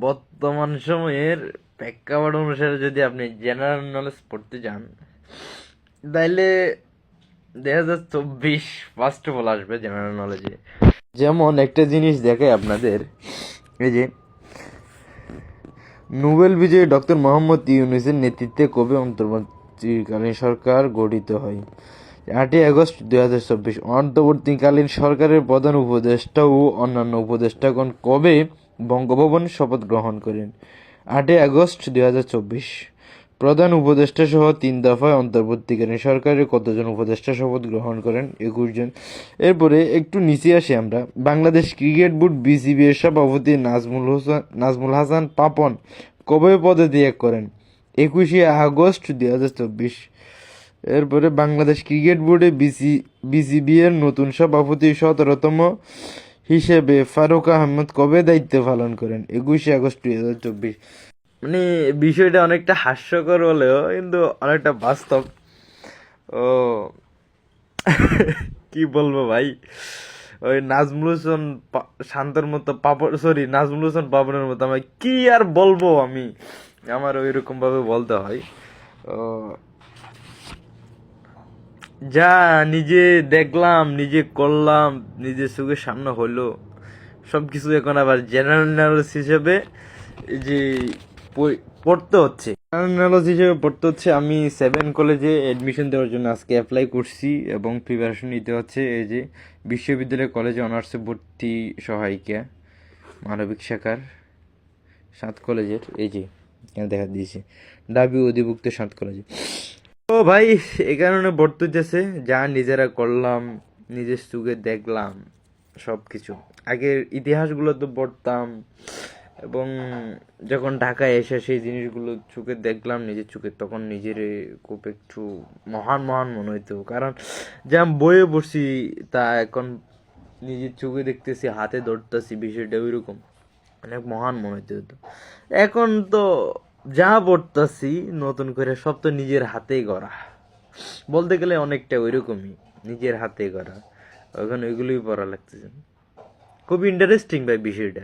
বর্তমান সময়ের প্রেক্ষাপট অনুসারে যদি আপনি জেনারেল নলেজ পড়তে যান, তাইলে 2024 ফার্স্ট অফ অল আসবে জেনারেল নলেজে। যেমন একটা জিনিস দেখে আপনাদের, এই যে নোবেল বিজয়ী ডক্টর মোহাম্মদ ইউনূসের নেতৃত্বে কবে অন্তর্বর্তীকালীন সরকার গঠিত হয়? 8ই আগস্ট 2024। অন্তর্বর্তীকালীন সরকারের প্রধান উপদেষ্টা ও অন্যান্য উপদেষ্টাগণ কবে বঙ্গভবনে শপথ গ্রহণ করেন? 8ই আগস্ট 2024। প্রধান উপদেষ্টা সহ 3 দফায় অন্তর্বর্তীকালীন সরকারের কতজন উপদেষ্টা শপথ গ্রহণ করেন? 21 জন। এরপরে একটু নিচে আসি আমরা। বাংলাদেশ ক্রিকেট বোর্ড বিসিবি এর সভাপতি নাজমুল হাসান পাপন কবে পদত্যাগ করেন? 21শে আগস্ট 2024। এরপরে বাংলাদেশ ক্রিকেট বোর্ডে বিসিবি এর নতুন সভাপতি 17তম হিসেবে ফারুক আহমেদ কবে দায়িত্ব পালন করেন? 21শে আগস্ট 2024। মানে বিষয়টা অনেকটা হাস্যকর হলেও কিন্তু অনেকটা বাস্তব। ও কি বলবো ভাই, ওই নাজমুল হোসেন শান্তর মতো নাজমুল হোসেন পাপনের মতো আমি কি আর বলবো, আমার ওই রকম ভাবে বলতে হয়। ও যা নিজে দেখলাম, নিজে করলাম, নিজের চোখের সামনে হলো সবকিছু এখন আবার জেনারেল নলেজ হিসেবে যে পড়তে হচ্ছে। জেনারেল নলেজ হিসেবে পড়তে হচ্ছে। আমি 7 কলেজে অ্যাডমিশন দেওয়ার জন্য আজকে অ্যাপ্লাই করছি এবং প্রিপারেশন নিতে হচ্ছে। এই যে বিশ্ববিদ্যালয় কলেজে অনার্সে ভর্তি সহায়িকা মানবিক শাখার 7 কলেজের, এই যে এখানে দেখা দিয়েছে ডাবি অধিভুক্ত 7 কলেজে। তো ভাই এই কারণে ভর্তি হইতেছে, যা নিজেরা করলাম, নিজের চোখে দেখলাম সব কিছু। আগের ইতিহাসগুলো তো পড়তাম এবং যখন ঢাকায় এসে সেই জিনিসগুলো চোখে দেখলাম নিজের চোখে, তখন নিজের খুব একটু মহান মহান মনে হইতো। কারণ যা বইয়ে পড়ছি তা এখন নিজের চোখে দেখতেছি, হাতে ধরতেছি, বিষয়টা ওই রকম অনেক মহান মনে হইতো। এখন তো যা পড়তেছি নতুন করে সব তো নিজের হাতেই করা, বলতে গেলে অনেকটা ওইরকমই নিজের হাতে করা। এখন ওইগুলোই পড়া লাগতেছে। খুব ইন্টারেস্টিং ভাই বিষয়টা।